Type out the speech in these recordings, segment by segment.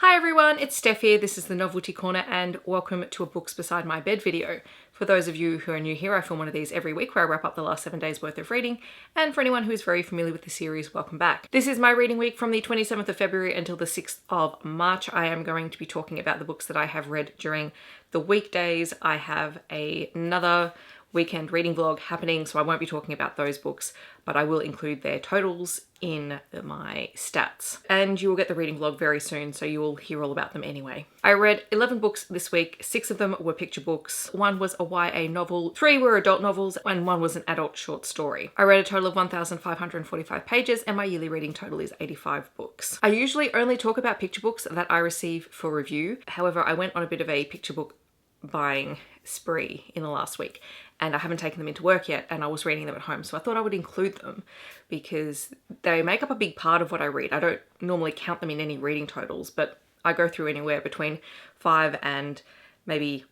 Hi everyone, it's Steph here. This is the Novelty Corner and welcome to a Books Beside My Bed video. For those of you who are new here, I film one of these every week where I wrap up the last 7 days worth of reading, and for anyone who is very familiar with the series, welcome back. This is my reading week from the 27th of February until the 6th of March. I am going to be talking about the books that I have read during the weekdays. I have another weekend reading vlog happening, so I won't be talking about those books, but I will include their totals in my stats. And you will get the reading vlog very soon, so you will hear all about them anyway. I read 11 books this week. 6 of them were picture books. 1 was a YA novel, 3 were adult novels, and 1 was an adult short story. I read a total of 1,545 pages, and my yearly reading total is 85 books. I usually only talk about picture books that I receive for review. However, I went on a bit of a picture book buying spree in the last week, and I haven't taken them into work yet, and I was reading them at home, so I thought I would include them because they make up a big part of what I read. I don't normally count them in any reading totals, but I go through anywhere between 5 and maybe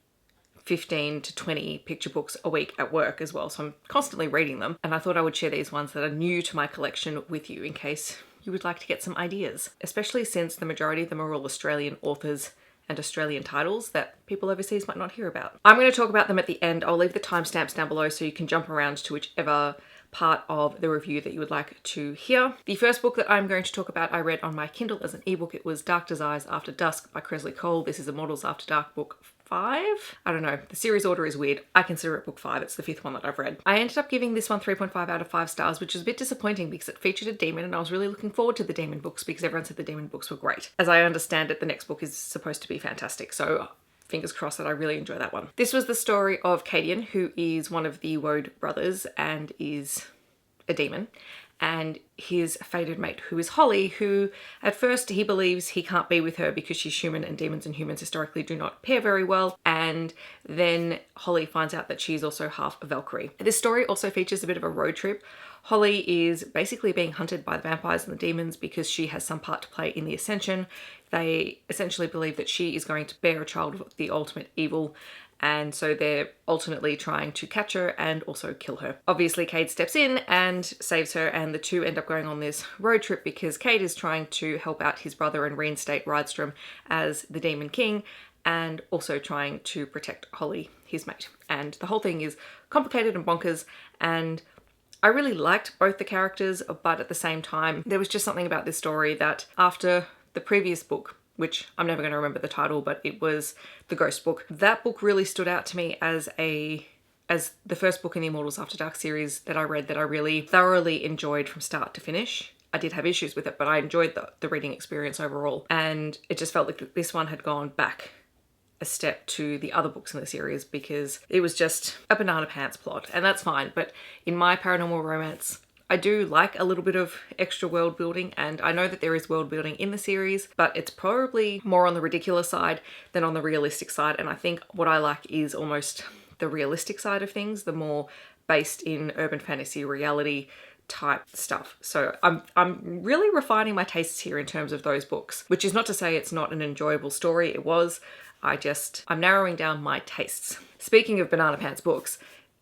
15 to 20 picture books a week at work as well, so I'm constantly reading them, and I thought I would share these ones that are new to my collection with you in case you would like to get some ideas, especially since the majority of them are all Australian authors and Australian titles that people overseas might not hear about. I'm going to talk about them at the end. I'll leave the timestamps down below so you can jump around to whichever part of the review that you would like to hear. The first book that I'm going to talk about I read on my Kindle as an ebook. It was Dark Desires After Dusk by Cresley Cole. This is Immortals After Dark book 5? I don't know. The series order is weird. I consider it book 5. It's the 5th one that I've read. I ended up giving this one 3.5 out of 5 stars, which is a bit disappointing because it featured a demon and I was really looking forward to the demon books because everyone said the demon books were great. As I understand it, the next book is supposed to be fantastic, so fingers crossed that I really enjoy that one. This was the story of Cadian, who is one of the Woad brothers and is a demon, and his fated mate, who is Holly, who at first he believes he can't be with her because she's human and demons and humans historically do not pair very well, and then Holly finds out that she's also half a Valkyrie. This story also features a bit of a road trip. Holly is basically being hunted by the vampires and the demons because she has some part to play in the Ascension. They essentially believe that she is going to bear a child of the ultimate evil, and so they're alternately trying to catch her and also kill her. Obviously, Cade steps in and saves her, and the two end up going on this road trip because Cade is trying to help out his brother and reinstate Rydstrom as the Demon King, and also trying to protect Holly, his mate. And the whole thing is complicated and bonkers, and I really liked both the characters, but at the same time, there was just something about this story that after the previous book, which I'm never going to remember the title, but it was The Ghost Book. That book really stood out to me as the first book in the Immortals After Dark series that I read that I really thoroughly enjoyed from start to finish. I did have issues with it, but I enjoyed the reading experience overall. And it just felt like this one had gone back a step to the other books in the series because it was just a banana pants plot, and that's fine. But in my paranormal romance, I do like a little bit of extra world building, and I know that there is world building in the series, but it's probably more on the ridiculous side than on the realistic side. And I think what I like is almost the realistic side of things, the more based in urban fantasy reality type stuff. So I'm really refining my tastes here in terms of those books, which is not to say it's not an enjoyable story. It was. I'm narrowing down my tastes. Speaking of banana pants books,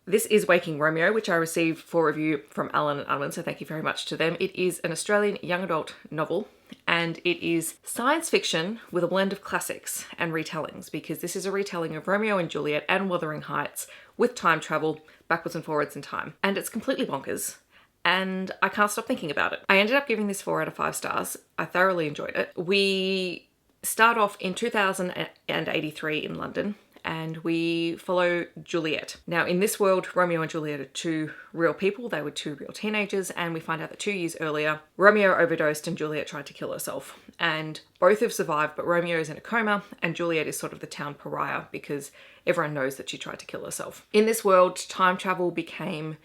this is Waking Romeo, which I received for review from Alan and Unwin, so thank you very much to them. It is an Australian young adult novel, and it is science fiction with a blend of classics and retellings, because this is a retelling of Romeo and Juliet and Wuthering Heights with time travel, backwards and forwards in time. And it's completely bonkers, and I can't stop thinking about it. I ended up giving this 4 out of 5 stars. I thoroughly enjoyed it. We start off in 2083 in London, and we follow Juliet. Now, in this world, Romeo and Juliet are 2 real people. They were 2 real teenagers, and we find out that 2 years earlier, Romeo overdosed and Juliet tried to kill herself. And both have survived, but Romeo is in a coma, and Juliet is sort of the town pariah because everyone knows that she tried to kill herself. In this world, time travel became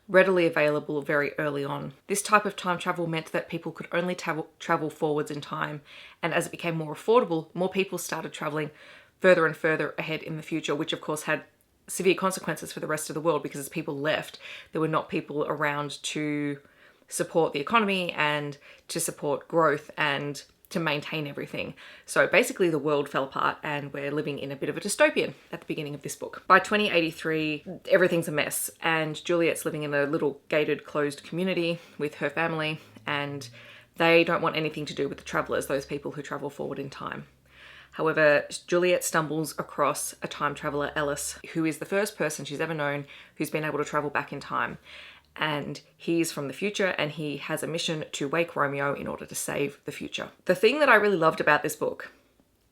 readily available very early on. This type of time travel meant that people could only travel forwards in time, and as it became more affordable, more people started traveling further and further ahead in the future, which of course had severe consequences for the rest of the world because as people left, there were not people around to support the economy and to support growth and to maintain everything. So basically the world fell apart and we're living in a bit of a dystopian at the beginning of this book. By 2083, everything's a mess, and Juliet's living in a little gated, closed community with her family, and they don't want anything to do with the travelers, those people who travel forward in time. However, Juliet stumbles across a time traveler, Ellis, who is the first person she's ever known who's been able to travel back in time. And he's from the future and he has a mission to wake Romeo in order to save the future. The thing that I really loved about this book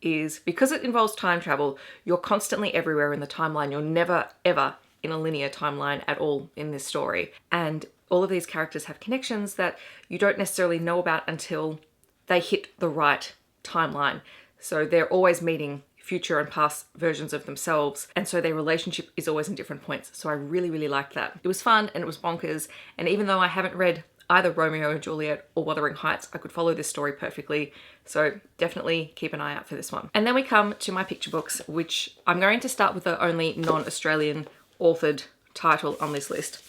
is because it involves time travel, you're constantly everywhere in the timeline. You're never, ever in a linear timeline at all in this story. And all of these characters have connections that you don't necessarily know about until they hit the right timeline. So they're always meeting future and past versions of themselves, and so their relationship is always in different points. So I really, really liked that. It was fun and it was bonkers, and even though I haven't read either Romeo and Juliet or Wuthering Heights, I could follow this story perfectly. So definitely keep an eye out for this one. And then we come to my picture books, which I'm going to start with the only non-Australian authored title on this list.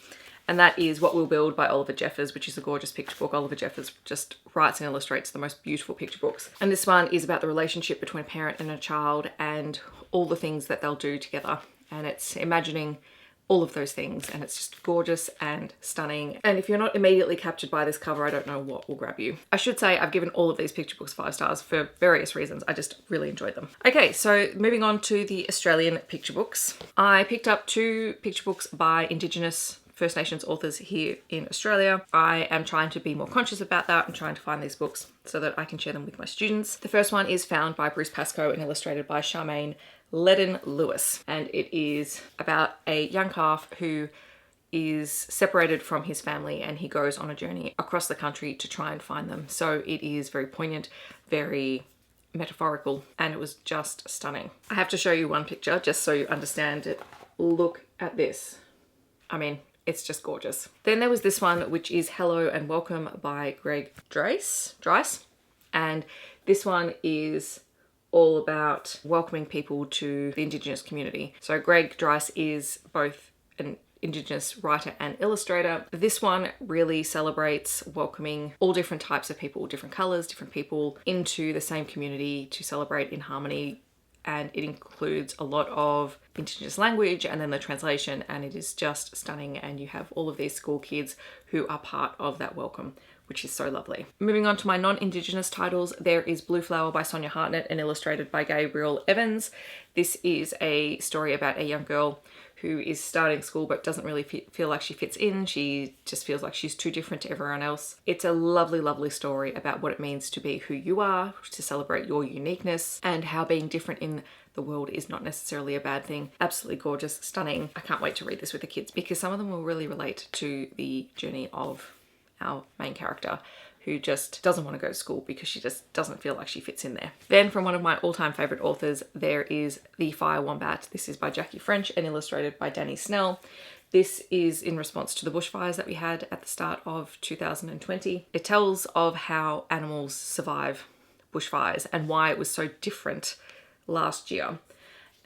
And that is What We'll Build by Oliver Jeffers, which is a gorgeous picture book. Oliver Jeffers just writes and illustrates the most beautiful picture books. And this one is about the relationship between a parent and a child and all the things that they'll do together. And it's imagining all of those things, and it's just gorgeous and stunning. And if you're not immediately captured by this cover, I don't know what will grab you. I should say I've given all of these picture books 5 stars for various reasons. I just really enjoyed them. Okay, so moving on to the Australian picture books. I picked up 2 picture books by Indigenous First Nations authors here in Australia. I am trying to be more conscious about that. I'm trying to find these books so that I can share them with my students. The first one is Found by Bruce Pascoe and illustrated by Charmaine Ledden-Lewis. And it is about a young calf who is separated from his family and he goes on a journey across the country to try and find them. So it is very poignant, very metaphorical, and it was just stunning. I have to show you one picture just so you understand it. Look at this. I mean, it's just gorgeous. Then there was this one, which is Hello and Welcome by Greg Dryce. And this one is all about welcoming people to the Indigenous community. So Greg Dryce is both an Indigenous writer and illustrator. This one really celebrates welcoming all different types of people, different colors, different people into the same community to celebrate in harmony. And it includes a lot of Indigenous language and then the translation, and it is just stunning. And you have all of these school kids who are part of that welcome, which is so lovely. Moving on to my non-Indigenous titles, there is Blue Flower by Sonia Hartnett and illustrated by Gabriel Evans. This is a story about a young girl who is starting school but doesn't really feel like she fits in. She just feels like she's too different to everyone else. It's a lovely, lovely story about what it means to be who you are, to celebrate your uniqueness, and how being different in the world is not necessarily a bad thing. Absolutely gorgeous, stunning. I can't wait to read this with the kids because some of them will really relate to the journey of our main character, who just doesn't want to go to school because she just doesn't feel like she fits in there. Then from one of my all-time favorite authors, there is The Fire Wombat. This is by Jackie French and illustrated by Danny Snell. This is in response to the bushfires that we had at the start of 2020. It tells of how animals survive bushfires and why it was so different last year.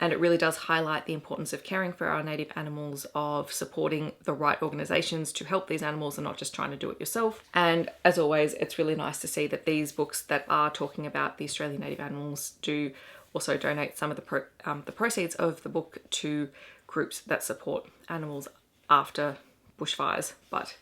And it really does highlight the importance of caring for our native animals, of supporting the right organisations to help these animals and not just trying to do it yourself. And as always, it's really nice to see that these books that are talking about the Australian native animals do also donate some of the proceeds of the book to groups that support animals after bushfires. But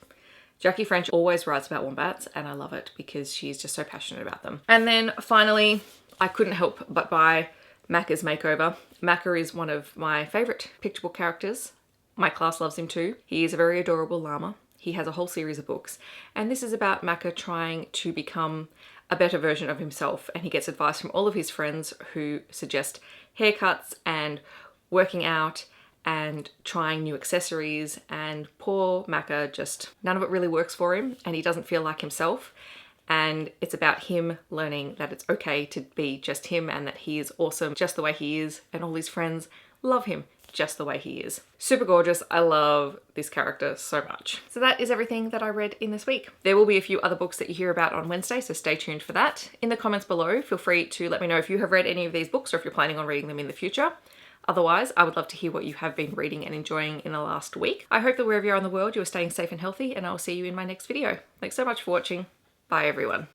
Jackie French always writes about wombats and I love it because she's just so passionate about them. And then finally, I couldn't help but buy Macca's Makeover. Macca is one of my favourite picture book characters. My class loves him too. He is a very adorable llama. He has a whole series of books. And this is about Macca trying to become a better version of himself. And he gets advice from all of his friends who suggest haircuts and working out and trying new accessories. And poor Macca, just none of it really works for him. And he doesn't feel like himself. And it's about him learning that it's okay to be just him and that he is awesome just the way he is, and all his friends love him just the way he is. Super gorgeous. I love this character so much. So that is everything that I read in this week. There will be a few other books that you hear about on Wednesday, so stay tuned for that. In the comments below, feel free to let me know if you have read any of these books or if you're planning on reading them in the future. Otherwise, I would love to hear what you have been reading and enjoying in the last week. I hope that wherever you are in the world, you are staying safe and healthy, and I will see you in my next video. Thanks so much for watching. Bye everyone.